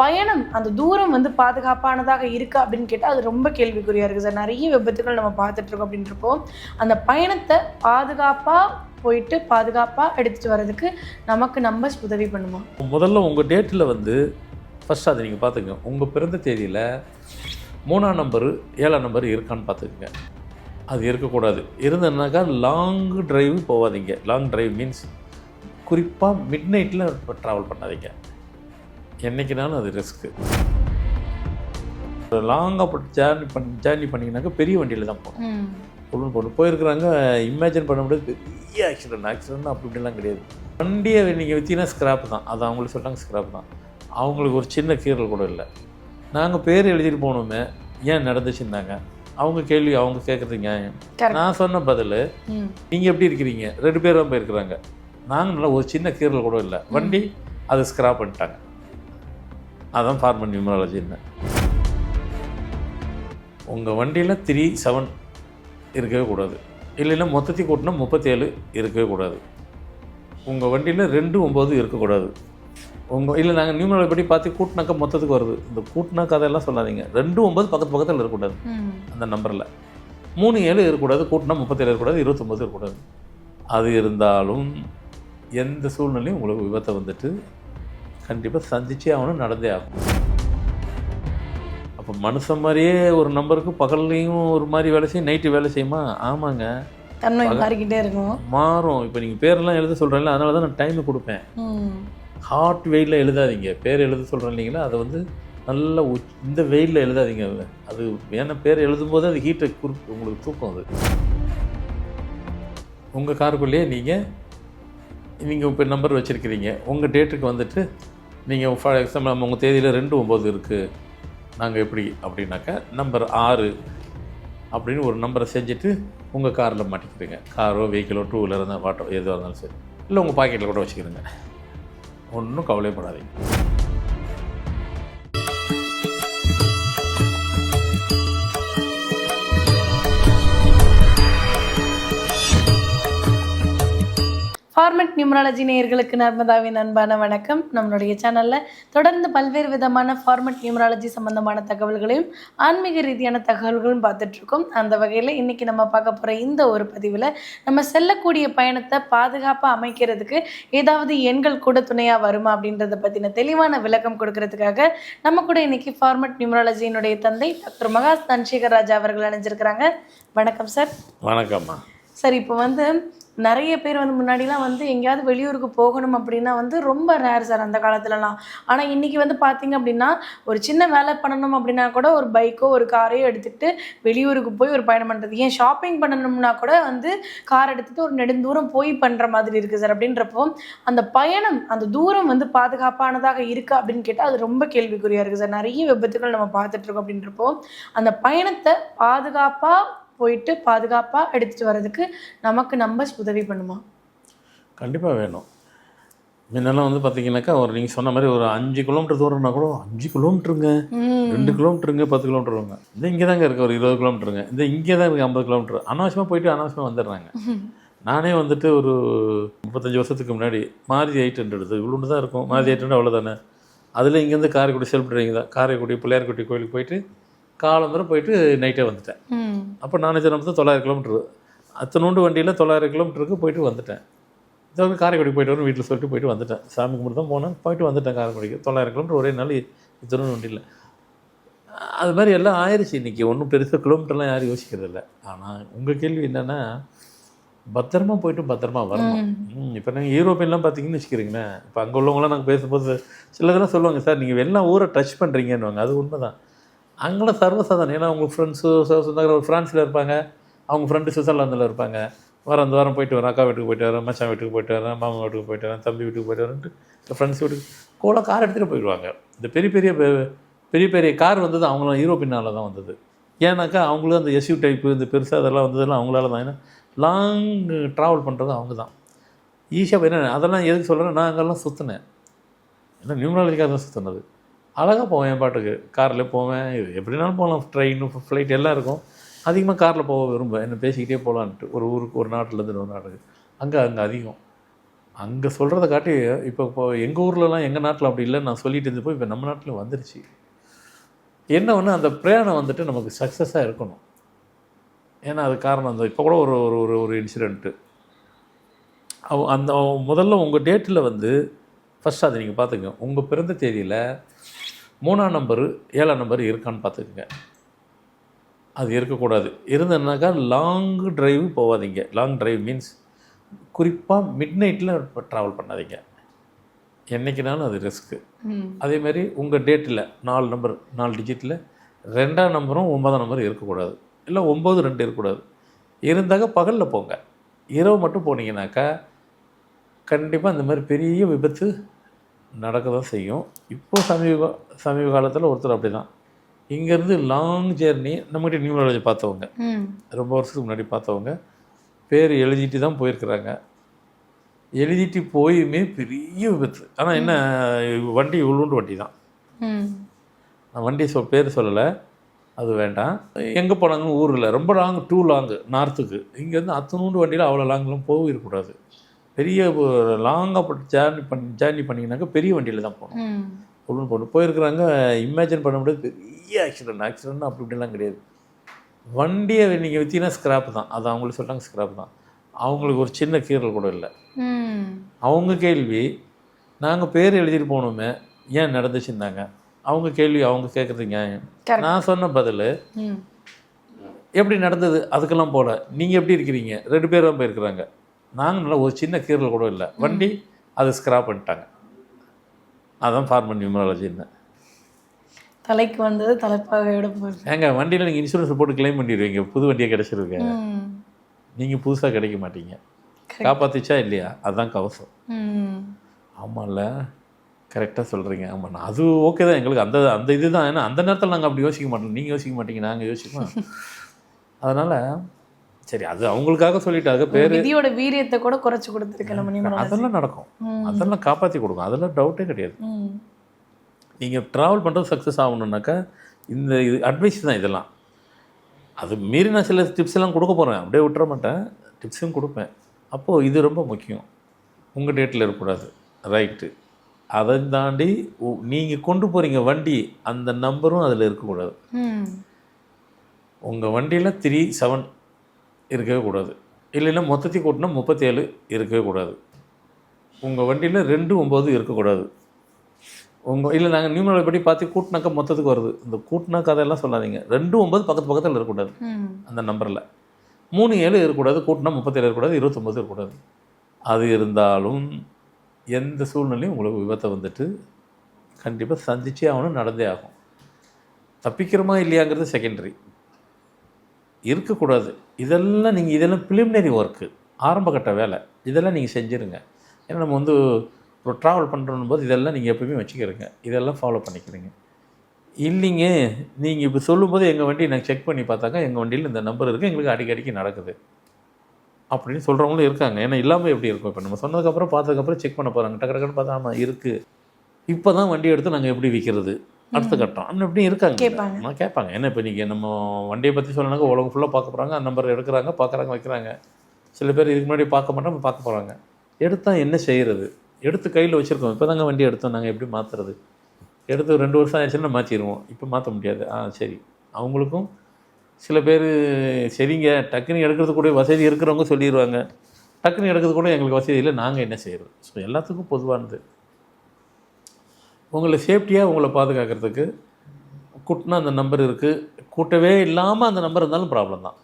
பயணம் அந்த தூரம் வந்து பாதுகாப்பானதாக இருக்கா அப்படின்னு கேட்டால் அது ரொம்ப கேள்விக்குறியாக இருக்குது சார். நிறைய விபத்துகள் நம்ம பார்த்துட்ருக்கோம் அப்படின்றப்போ அந்த பயணத்தை பாதுகாப்பாக போயிட்டு பாதுகாப்பாக எடுத்துகிட்டு வர்றதுக்கு நமக்கு நம்ம உதவி பண்ணுமா? முதல்ல உங்கள் டேட்டில் வந்து ஃபஸ்ட் அதை நீங்கள் பார்த்துக்கங்க. உங்கள் பிறந்த தேதியில் 3ஆம் நம்பரு 7ஆம் நம்பர் இருக்கான்னு பார்த்துக்குங்க. அது இருக்கக்கூடாது. இருந்ததுனாக்கா லாங் டிரைவ் போகாதீங்க. லாங் டிரைவ் மீன்ஸ் குறிப்பாக மிட் நைட்டில் ட்ராவல் பண்ணாதீங்க. என்றைக்குனாலும் அது ரிஸ்க்கு. லாங்காக ஜேர்னி பண்ணிங்கனாக்கா பெரிய வண்டியில் தான் போகணும். போயிருக்கிறாங்க. இமேஜின் பண்ண முடியாது பெரிய ஆக்சிடென்ட் அப்படி இப்படிலாம் கிடையாது. வண்டியை நீங்கள் விற்றீங்கன்னா ஸ்க்ராப் தான். அது அவங்களுக்கு சொல்கிறாங்க ஸ்க்ராப் தான். அவங்களுக்கு ஒரு சின்ன கீறல் கூட இல்லை. நாங்கள் பேர் எழுதிட்டு போகணுமே ஏன் நடந்துச்சுன்னாங்க. அவங்க கேள்வி அவங்க கேட்குறதுங்க. நான் சொன்ன பதில் நீங்கள் எப்படி இருக்கிறீங்க 2 பேர் தான் போயிருக்கிறாங்க. நாங்கள் நல்லா ஒரு சின்ன கீறல் கூட இல்லை. வண்டி அதை ஸ்க்ராப் பண்ணிட்டாங்க. அதுதான் ஃபார்மல் நியூமராலஜின்னு. உங்கள் வண்டியில் 37 இருக்கவே கூடாது. இல்லைன்னா மொத்தத்தையும் கூட்டினா 37 இருக்கவே கூடாது. உங்கள் வண்டியில் 29 இருக்கக்கூடாது. இல்லை நாங்கள் நியூமராலஜி படி பார்த்து கூட்டினாக்கா மொத்தத்துக்கு வருது. இந்த கூட்டினா கதையெல்லாம் சொல்லாதீங்க. 29 பக்கத்தில் இருக்கக்கூடாது. அந்த நம்பரில் 37 இருக்கக்கூடாது. கூட்டினா 37 இருக்கக்கூடாது. 29 இருக்கக்கூடாது. அது இருந்தாலும் எந்த சூழ்நிலையும் உங்களுக்கு விபத்தை வந்துட்டு கண்டிப்பாக சந்திச்சே ஆகணும், நடந்தே ஆகும். அப்போ மனுஷன் மாதிரியே ஒரு நம்பருக்கு பகல்லையும் ஒரு மாதிரி வேலை செய்யும், நைட்டு வேலை செய்யுமா? ஆமாங்க, தன்மை மாறிக்கிட்டே இருக்கும், மாறும். இப்போ நீங்கள் பேரெல்லாம் எழுத சொல்கிறீங்களா, அதனால தான் நான் டைமு கொடுப்பேன். ஹாட் வெயிலில் எழுதாதீங்க. பேர் எழுத சொல்கிறேன் இல்லைங்களா, அதை வந்து நல்ல இந்த வெயிலில் எழுதாதீங்க. அது ஏன்னா பேர் எழுதும்போது அது ஹீட்டை உங்களுக்கு தூக்கம். அது உங்கள் காருக்குள்ளேயே நீங்கள் இப்போ நம்பர் வச்சுருக்கிறீங்க. உங்கள் டேட்டுக்கு வந்துட்டு நீங்கள் ஃபார் எக்ஸாம்பிள் உங்கள் தேதியில் 2/9 இருக்குது. நாங்கள் எப்படி அப்படின்னாக்கா நம்பர் 6 அப்படின்னு ஒரு நம்பரை செஞ்சுட்டு உங்கள் காரில் மாட்டிக்கிறீங்க. காரோ வெஹிக்கிளோ 2 வீலர் இருந்தால் வாட்டோ எதுவாக இருந்தாலும் சரி, இல்லை உங்கள் பாக்கெட்டில் கூட வச்சுக்கிறீங்க. ஒன்றும் கவலைப்படாதீங்க. ஃபார்மெட் நியூமராலஜி நேயர்களுக்கு நர்மதாவின் அன்பான வணக்கம். நம்மளுடைய சேனலில் தொடர்ந்து பல்வேறு விதமான ஃபார்மெட் நியூமராலஜி சம்பந்தமான தகவல்களையும் ஆன்மீக ரீதியான தகவல்களும் பார்த்துட்ருக்கோம். அந்த வகையில் இன்றைக்கி நம்ம பார்க்க போகிற இந்த ஒரு பதிவில் நம்ம செல்லக்கூடிய பயணத்தை பாதுகாப்பாக அமைக்கிறதுக்கு ஏதாவது எண்கள் கூட துணையாக வருமா அப்படின்றத பற்றின தெளிவான விளக்கம் கொடுக்கறதுக்காக நம்ம கூட இன்றைக்கி ஃபார்மெட் நியூமராலஜியினுடைய தந்தை டாக்டர் மகாஸ் தன்சேகர் ராஜா அவர்கள் அணிஞ்சிருக்கிறாங்க. வணக்கம் சார். வணக்கம்மா. சார், இப்போ வந்து நிறைய பேர் வந்து முன்னாடிலாம் வந்து எங்கேயாவது வெளியூருக்கு போகணும் அப்படின்னா வந்து ரொம்ப ரேர் சார் அந்த காலத்துலலாம். ஆனால் இன்றைக்கி வந்து பார்த்திங்க அப்படின்னா ஒரு சின்ன வேலை பண்ணணும் அப்படின்னா கூட ஒரு பைக்கோ ஒரு காரையோ எடுத்துகிட்டு வெளியூருக்கு போய் ஒரு பயணம் பண்ணுறது, ஏன் ஷாப்பிங் பண்ணணும்னா கூட வந்து கார் எடுத்துகிட்டு ஒரு நெடுந்தூரம் போய் பண்ணுற மாதிரி இருக்குது சார். அப்படின்றப்போ அந்த பயணம் அந்த தூரம் வந்து பாதுகாப்பானதாக இருக்கா அப்படின்னு கேட்டால் அது ரொம்ப கேள்விக்குறியாக இருக்குது சார். நிறைய விபத்துகள் நம்ம பார்த்துட்ருக்கோம். அப்படின்றப்போ அந்த பயணத்தை பாதுகாப்பாக போயிட்டு பாதுகாப்பாக எடுத்துகிட்டு வர்றதுக்கு நமக்கு நம்ம உதவி பண்ணுமா? கண்டிப்பாக வேணும். முன்னெல்லாம் வந்து பார்த்தீங்கன்னாக்கா நீங்கள் சொன்ன மாதிரி ஒரு 5 கிலோமீட்டர் தூரம்னா கூட 5 கிலோமீட்டருங்க, 2 கிலோமீட்டருங்க, 10 கிலோமீட்டருங்க, இந்த இங்கே தாங்க இருக்குது ஒரு 20 கிலோமீட்டருங்க, இந்த இங்கே தான் இருக்குது 50 கிலோமீட்டர். அனாவசியமாக போயிட்டு அனாவசியமாக வந்துடுறாங்க. நானே வந்துட்டு ஒரு 35 வருஷத்துக்கு முன்னாடி மாருதி 800 இவ்வளோ தான் இருக்கும். மாருதி 800 அவ்வளோதானே. அதில் இங்கேருந்து காரைக்குடி செல்ஃப் டிரைவிங் தான். காரைக்குடி பிள்ளையார்குட்டி கோயிலுக்கு போயிட்டு காலம்பரம் போயிட்டு நைட்டே வந்துட்டேன். அப்போ நான் நமக்கு 900 கிலோமீட்டரு, அத்தனோண்டு வண்டியில் 900 கிலோமீட்டருக்கு போயிட்டு வந்துட்டேன். இதை காரைக்குடி போயிட்டு வரணும் வீட்டில் சொல்லிட்டு போயிட்டு வந்துட்டேன். சாமி கும்பிட்டு தான் போனேன், போயிட்டு வந்துட்டேன். காரைக்குடிக்கு 900 கிலோமீட்டர் ஒரே நாள் இத்தனோண்டு வண்டியில். அது மாதிரி எல்லாம் ஆயிடுச்சு. இன்றைக்கி ஒன்றும் பெருசாக கிலோமீட்டர்லாம் யாரும் யோசிக்கிறது இல்லை. ஆனால் உங்கள் கேள்வி என்னென்னா பத்திரமா போய்ட்டு பத்திரமா வரணும். இப்போ நாங்கள் யூரோப்பியன்லாம் பார்த்தீங்கன்னு வச்சுக்கிறீங்களேன். இப்போ அங்கே உள்ளவங்களாம் நாங்கள் பேசும்போது சிலதெல்லாம் சொல்லுவாங்க, சார் நீங்கள் எல்லாம் ஊரை டச் பண்ணுறீங்கன்னுவாங்க. அது உண்மை தான். அங்கெல்லாம் சர்வசாதாரணம். ஏன்னா அவங்க ஃப்ரெண்ட்ஸு சொந்தக்கார ஃப்ரான்ஸில் இருப்பாங்க, அவங்க ஃப்ரெண்டு சுவிட்சர்லாந்தில் இருப்பாங்க. அந்த வாரம் போயிட்டு வரேன், அக்கா வீட்டுக்கு போயிட்டு வரேன், மச்சான் வீட்டுக்கு போயிட்டு வரேன், மாமா வீட்டுக்கு போயிட்டு வரேன், தம்பி வீட்டுக்கு போயிட்டு வரேன்ட்டு ஃப்ரெண்ட்ஸ் வீட்டுக்கு கோல கார் எடுத்துகிட்டு போயிடுவாங்க. இந்த பெரிய பெரிய கார் வந்தது அவங்களாம் யூரோப்பியனால் தான் வந்தது. ஏன்னாக்கா அவங்களும் அந்த எஸ்யூ டைப்பு இந்த பெருசாக அதெல்லாம் வந்ததெல்லாம் அவங்களால தான். ஏன்னா லாங் ட்ராவல் பண்ணுறது அவங்க தான் ஈஸியாக. என்ன அதெல்லாம் எதுக்கு சொல்கிறேன், நான் அங்கெல்லாம் சுற்றினேன். ஏன்னா நியூமராலஜிக்காக தான் சுற்றினது. அழகாக போவேன், என் பாட்டுக்கு காரில் போவேன். இது எப்படினாலும் போகலாம், ட்ரெயின் ஃப்ளைட் எல்லாம் இருக்கும். அதிகமாக காரில் போக விரும்புவேன். என்ன பேசிக்கிட்டே போகலான்ட்டு ஒரு ஊருக்கு, ஒரு நாட்டிலேருந்து ஒரு நாட்டுக்கு. அங்கே அதிகம் அங்கே சொல்கிறத காட்டி இப்போ எங்கள் ஊர்லலாம் எங்கள் நாட்டில் அப்படி இல்லை நான் சொல்லிட்டு இருந்தப்போ இப்போ நம்ம நாட்டில் வந்துருச்சு. என்ன ஒன்று அந்த பிரயாணம் வந்துட்டு நமக்கு சக்ஸஸாக இருக்கணும். ஏன்னா அது காரணம் அந்த இப்போ கூட ஒரு ஒரு ஒரு இன்சிடெண்ட்டு அந்த முதல்ல உங்கள் டேட்டில் வந்து ஃபஸ்ட் அதை நீங்கள் பார்த்துக்கங்க. உங்கள் பிறந்த தேதியில் 3ஆம் நம்பரு 7ஆம் நம்பர் இருக்கான்னு பார்த்துக்குங்க. அது இருக்கக்கூடாது. இருந்ததுனாக்கா லாங் டிரைவ் போகாதீங்க. லாங் டிரைவ் மீன்ஸ் குறிப்பாக மிட் நைட்டில் ட்ராவல் பண்ணாதீங்க. என்றைக்குனாலும் அது ரிஸ்க்கு. அதேமாதிரி உங்கள் டேட்டில் 4 நம்பர் 4 டிஜிட்டில் 2ஆம் நம்பரும் 9ஆம் நம்பரும் இருக்கக்கூடாது. இல்லை 9 2 இருக்கக்கூடாது. இருந்தாக்க பகலில் போங்க. இரவு மட்டும் போனீங்கன்னாக்கா கண்டிப்பாக இந்த மாதிரி பெரிய விபத்து நடக்க தான் செய்யும். இப்போது சமீப காலத்தில் ஒருத்தர் அப்படி தான் இங்கேருந்து லாங் ஜேர்னி நம்மகிட்ட நியூமராலஜி பார்த்தவங்க, ரொம்ப வருஷத்துக்கு முன்னாடி பார்த்தவங்க, பேர் எழுதிட்டு தான் போயிருக்கிறாங்க. எழுதிட்டு போயுமே பெரிய விபத்து. ஆனால் என்ன வண்டி இவ்வளோண்டு வண்டி தான். நான் வண்டி பேர் சொல்லலை, அது வேண்டாம். எங்கே போனாங்கன்னு ஊரில் ரொம்ப லாங்கு நார்த்துக்கு. இங்கேருந்து அத்தனூண்டு வண்டியில் அவ்வளோ லாங்கெலாம் போயிருக்கூடாது. பெரிய லாங்காக ஜேர்னி பண்ணிங்கனாக்கா பெரிய வண்டியில் தான் போகணும். ஒன்று போயிருக்கிறாங்க. இமேஜின் பண்ண முடியாது. பெரிய ஆக்சிடென்ட் அப்படி இப்படிலாம் கிடையாது. வண்டியை நீங்கள் விற்றீங்கன்னா ஸ்க்ராப் தான். அது அவங்களுக்கு சொல்லிட்டாங்க ஸ்க்ராப் தான். அவங்களுக்கு ஒரு சின்ன கீறல் கூட இல்லை. அவங்க கேள்வி நாங்கள் பேர் எழுதிட்டு போகணுமே ஏன் நடந்துச்சுருந்தாங்க. அவங்க கேள்வி அவங்க கேட்குறது நியாயம். நான் சொன்ன பதில் எப்படி நடந்தது அதுக்கெல்லாம் போகல. நீங்கள் எப்படி இருக்கிறீங்க 2 பேர் தான் போயிருக்கிறாங்க. நாங்கள் நல்லா ஒரு சின்ன கீறல் கூட இல்லை. வண்டி அது ஸ்க்ராப் பண்ணிட்டாங்க. அதான் ஃபார்மல் நியூமராலஜின்னு. தலைக்கு வந்தது தலைப்பாக விட போகுது. ஏங்க வண்டியில் நீங்கள் இன்சூரன்ஸ் போட்டு கிளைம் பண்ணிடுவீங்க. புது வண்டியை கிடச்சிருங்க. நீங்கள் புதுசாக கிடைக்க மாட்டீங்க. காப்பாற்றிச்சா இல்லையா? அதுதான் கவசம். ஆமாம்ல, கரெக்டாக சொல்கிறீங்க. ஆமாண்ணா, அது ஓகே தான். எங்களுக்கு அந்த இது தான். ஏன்னா அந்த நேரத்தில் நாங்கள் அப்படி யோசிக்க மாட்டோம். நீங்கள் யோசிக்க மாட்டீங்க, நாங்கள் யோசிப்போம். அதனால் சரி, அது அவங்களுக்காக சொல்லிட்டாங்க. பேர் விதியோட வீரியத்தை கூட குறைச்சி கொடுத்துருக்கேன். அதெல்லாம் நடக்கும். அதெல்லாம் காப்பாற்றி கொடுக்கும். அதெல்லாம் டவுட்டே கிடையாது. நீங்கள் ட்ராவல் பண்ணுறது சக்ஸஸ் ஆகணுன்னாக்கா இந்த இது அட்வைஸ் தான் இதெல்லாம். அது மீறி நான் சில டிப்ஸ் எல்லாம் கொடுக்க போகிறேன். அப்படியே விட்டுற மாட்டேன், டிப்ஸும் கொடுப்பேன். அப்போது இது ரொம்ப முக்கியம். உங்கள் டேட்டில் இருக்கக்கூடாது, ரைட்டு. அதை தாண்டி நீங்கள் கொண்டு போகிறீங்க வண்டி, அந்த நம்பரும் அதில் இருக்கக்கூடாது. உங்கள் வண்டியில் 3 7 இருக்கவே கூடாது. இல்லைன்னா மொத்தத்தையும் கூட்டினா 37 இருக்கவே கூடாது. உங்கள் வண்டியில் 2 9 இருக்கக்கூடாது. இல்லை நாங்கள் நியூமராலஜி படி பார்த்து கூட்டினாக்கா மொத்தத்துக்கு வருது. இந்த கூட்டினா கதையெல்லாம் சொல்லாதீங்க. 2 9 பக்கத்தில் இருக்கக்கூடாது. அந்த நம்பரில் 3 7 இருக்கக்கூடாது. கூட்டினா 37 இருக்கக்கூடாது, 29 இருக்கக்கூடாது. அது இருந்தாலும் எந்த சூழ்நிலையும் உங்களுக்கு விபத்தை வந்துட்டு கண்டிப்பாக சந்திச்சே ஆகணும், நடந்தே ஆகும். தப்பிக்கிறோமா இல்லையாங்கிறது செகண்டரி, இருக்கக்கூடாது. இதெல்லாம் ப்ரிலிமினரி ஒர்க்கு, ஆரம்பகட்ட வேலை. இதெல்லாம் நீங்கள் செஞ்சுருங்க. ஏன்னா நம்ம வந்து ஒரு ட்ராவல் பண்ணுறோம் போது இதெல்லாம் நீங்கள் எப்பவுமே வச்சுக்கிறீங்க, இதெல்லாம் ஃபாலோ பண்ணிக்கிறீங்க. இல்லைங்க நீங்கள் இப்போ சொல்லும்போது எங்கள் வண்டி நான் செக் பண்ணி பார்த்தாக்கா எங்கள் வண்டியில் இந்த நம்பர் இருக்குது, எங்களுக்கு அடிக்கடிக்கு நடக்குது அப்படின்னு சொல்கிறவங்களும் இருக்காங்க. ஏன்னா இல்லாமல் எப்படி இருக்கும்? இப்போ நம்ம சொன்னதுக்கப்புறம் பார்த்ததுக்கப்புறம் செக் பண்ண போகிறாங்க. டக்குன்னு பார்த்தா ஆமாம் இருக்குது, இப்போ தான் வண்டி எடுத்து நாங்கள் எப்படி விற்கிறது அடுத்த கட்டம் அப்படின்னு எப்படி இருக்காங்க. நான் கேட்பாங்க. ஏன்னா இப்போ நீங்கள் நம்ம வண்டியை பற்றி சொல்லணுனாக்கா உலகம் ஃபுல்லாக பார்க்க போகிறாங்க, அந்த நம்பர் எடுக்கிறாங்க, பார்க்குறாங்க, வைக்கிறாங்க. சில பேர் இதுக்கு முன்னாடி பார்க்க மாட்டோம், பார்க்க போகிறாங்க. எடுத்தால் என்ன செய்கிறது? எடுத்து கையில் வச்சுருக்கோம். இப்போ தாங்க வண்டி எடுத்தோம், நாங்கள் எப்படி மாற்றுறது? எடுத்து 2 வருஷம் ஆயிடுச்சுன்னா மாற்றிடுவோம், இப்போ மாற்ற முடியாது. சரி, அவங்களுக்கும் சில பேர் சரிங்க டக்குன்னு எடுக்கிறது கூட வசதி இருக்கிறவங்க சொல்லிடுவாங்க, டக்குன்னு எடுக்கிறது கூட எங்களுக்கு வசதி இல்லை, நாங்கள் என்ன செய்கிறது? ஸோ எல்லாத்துக்கும் பொதுவானது. உங்களை சேஃப்டியாக உங்களை பாதுகாக்கிறதுக்கு கூட்டினா அந்த நம்பர் இருக்குது, கூட்டவே இல்லாமல் அந்த நம்பர் இருந்தாலும் ப்ராப்ளம் தான்.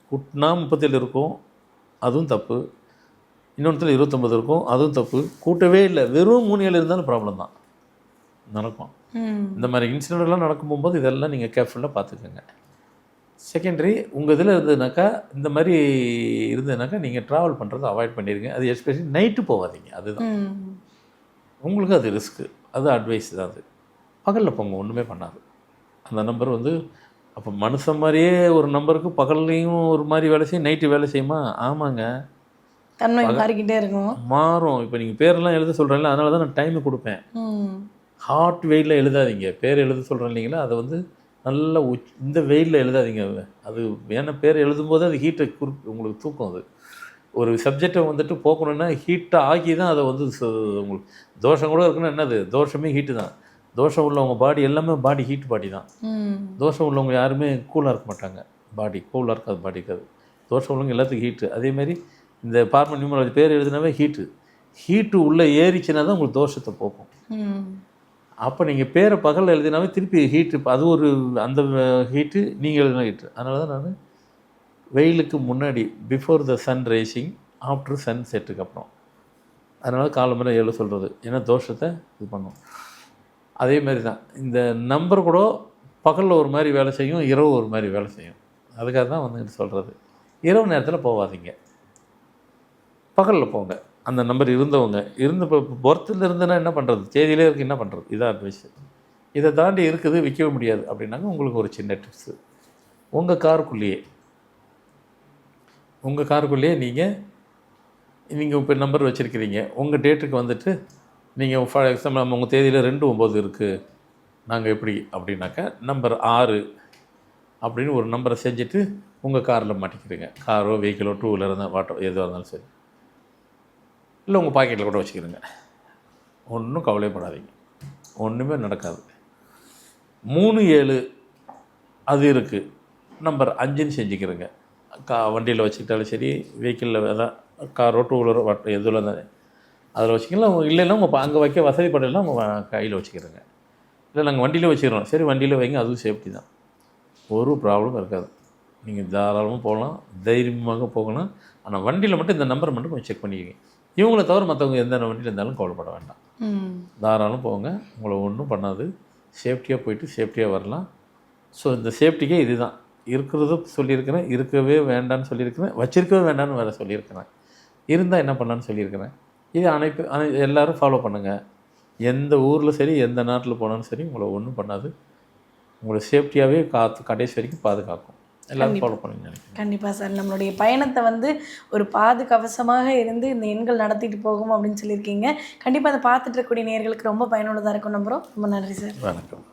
கூட்டினா 37 இருக்கும், அதுவும் தப்பு. இன்னொன்றுத்தில் 29 இருக்கும், அதுவும் தப்பு. கூட்டவே இல்லை, வெறும் 3 7 இருந்தாலும் ப்ராப்ளம் தான் நடக்கும். இந்த மாதிரி இன்சிடென்ட்லாம் நடக்கும் போகும்போது இதெல்லாம் நீங்கள் கேர்ஃபுல்லாக பார்த்துக்கோங்க. செகண்டரி உங்கள் இதில் இருந்ததுனாக்கா, இந்த மாதிரி இருந்ததுனாக்கா நீங்கள் ட்ராவல் பண்ணுறதை அவாய்ட் பண்ணிடுங்க. அது எஸ்பெஷலி நைட்டு போகாதீங்க, அதுதான் உங்களுக்கு அது ரிஸ்க்கு. அது அட்வைஸ் தான். அது பகலில் போங்க, ஒன்றுமே பண்ணாது. அந்த நம்பர் வந்து அப்போ மனுஷன் மாதிரியே ஒரு நம்பருக்கு பகல்லையும் ஒரு மாதிரி வேலை செய்யும், நைட்டு வேலை செய்யுமா? ஆமாங்க, தன்மை மாறிக்கிட்டே இருக்கும், மாறும். இப்போ நீங்கள் பேரெல்லாம் எழுத சொல்கிறேன்ல, அதனால தான் நான் டைமு கொடுப்பேன். ஹாட் வெயிலில் எழுதாதீங்க. பேர் எழுத சொல்கிறேன் இல்லைங்களா, அதை வந்து நல்லா இந்த வெயிலில் எழுதாதீங்க. அது ஏன்னா பேர் எழுதும்போது அது ஹீட்டை உங்களுக்கு தூக்கும். அது ஒரு சப்ஜெக்டை வந்துட்டு போக்கணுன்னா ஹீட்டை ஆக்கி தான் அதை வந்து உங்களுக்கு தோஷம் கூட இருக்குன்னா என்னது தோஷமே ஹீட்டு தான். தோஷம் உள்ளவங்க பாடி எல்லாமே பாடி ஹீட் பாடி தான். தோஷம் உள்ளவங்க யாருமே கூலாக இருக்க மாட்டாங்க. பாடி கூலாக இருக்காது, பாடி இருக்காது. தோஷம் உள்ளவங்க எல்லாத்துக்கும் ஹீட்டு. அதேமாதிரி இந்த பார்மன் நியூமராலஜி பேர் எழுதினாவே ஹீட்டு உள்ளே ஏறிச்சுன்னா தான் உங்களுக்கு தோஷத்தை போக்கும். அப்போ நீங்கள் பேரை பகலில் எழுதினாவே திருப்பி ஹீட்டு, அது ஒரு அந்த ஹீட்டு நீங்கள் எழுதின ஹீட்டு. அதனால தான் நான் வெயிலுக்கு முன்னாடி before the sun rising after sun செட்டுக்கு அப்புறம், அதனால் காலம்பரை ஏழு சொல்கிறது. ஏன்னா தோஷத்தை இது பண்ணும். அதேமாரி தான் இந்த நம்பர் கூட பகலில் ஒரு மாதிரி வேலை செய்யும், இரவு ஒரு மாதிரி வேலை செய்யும். அதுக்காக தான் வந்துட்டு சொல்கிறது. இரவு நேரத்தில் போகாதீங்க, பகலில் போங்க. அந்த நம்பர் இருந்தவங்க இப்போ பொறுத்தில் இருந்ததுன்னா என்ன பண்ணுறது, தேதியிலே இருக்குது என்ன பண்ணுறது, இதான் அட்வைஸ். இதை தாண்டி இருக்குது விற்கவே முடியாது அப்படின்னாங்க உங்களுக்கு ஒரு சின்ன டிப்ஸு. உங்கள் காருக்குள்ளேயே நீங்கள் இப்போ நம்பர் வச்சுருக்கிறீங்க. உங்கள் டேட்டுக்கு வந்துட்டு நீங்கள் ஃபார் எக்ஸாம்பிள் உங்கள் தேதியில் 2/9 இருக்குது, நாங்கள் எப்படி அப்படின்னாக்கா நம்பர் 6 அப்படின்னு ஒரு நம்பரை செஞ்சுட்டு உங்கள் காரில் மாட்டிக்கிறீங்க. காரோ வெஹிக்கிளோ 2 வீலர் இருந்தால் வாட்டோ எதுவாக இருந்தாலும் சரி, இல்லை உங்கள் பாக்கெட்டில் கூட வச்சுக்கிறீங்க. ஒன்றும் கவலைப்படாதீங்க, ஒன்றுமே நடக்காது. 3/7 அது இருக்குது, நம்பர் 5ன்னு செஞ்சுக்கிறேங்க. வண்டியில் வச்சுக்கிட்டாலும் சரி, வெஹிக்கிளில் அதான் காரோ 2 வீலரோ வாட்டோ எதுவில் இருந்தால் அதில் வச்சுக்கலாம். இல்லைன்னா உங்கள் அங்கே வைக்க வசதிப்படலாம் உங்கள் கையில் வச்சுக்கிறேங்க. இல்லை நாங்கள் வண்டியில் வச்சுக்கிறோம், சரி வண்டியில் வைங்க, அதுவும் சேஃப்டி தான், ஒரு ப்ராப்ளம் இருக்காது. நீங்கள் தாராளமாக போகலாம், தைரியமாக போகலாம். ஆனால் வண்டியில் மட்டும் இந்த நம்பரை மட்டும் கொஞ்சம் செக் பண்ணிக்கோங்க. இவங்கள தவிர மற்றவங்க எந்த வண்டியில் இருந்தாலும் கவலைப்பட வேண்டாம், தாராளம் போங்க, உங்களை ஒன்றும் பண்ணாது. சேஃப்டியாக போயிட்டு சேஃப்டியாக வரலாம். ஸோ இந்த சேஃப்டிக்கே இது தான் இருக்கிறது சொல்லியிருக்கிறேன். இருக்கவே வேண்டான்னு சொல்லியிருக்கிறேன், வச்சிருக்கவே வேண்டான்னு வேறு சொல்லியிருக்கிறேன், இருந்தால் என்ன பண்ணலான்னு சொல்லியிருக்கிறேன். இது எல்லோரும் ஃபாலோ பண்ணுங்கள். எந்த ஊரில் சரி, எந்த நாட்டில் போனாலும் சரி, உங்களை ஒன்றும் பண்ணாது. உங்களை சேஃப்டியாகவே கடைசி வரைக்கும் பாதுகாக்கும். எல்லோரும் ஃபாலோ பண்ணுங்க நினைக்கிறேன். கண்டிப்பாக சார், நம்மளுடைய பயணத்தை வந்து ஒரு பாதுகவசமாக இருந்து இந்த எண்கள் நடத்திட்டு போகும் அப்படின்னு சொல்லியிருக்கீங்க. கண்டிப்பாக அதை பார்த்துட்டு இருக்கக்கூடிய நேயர்களுக்கு ரொம்ப பயனுள்ளதாக இருக்கும் நம்புகிறோம். ரொம்ப நன்றி சார். வணக்கம்.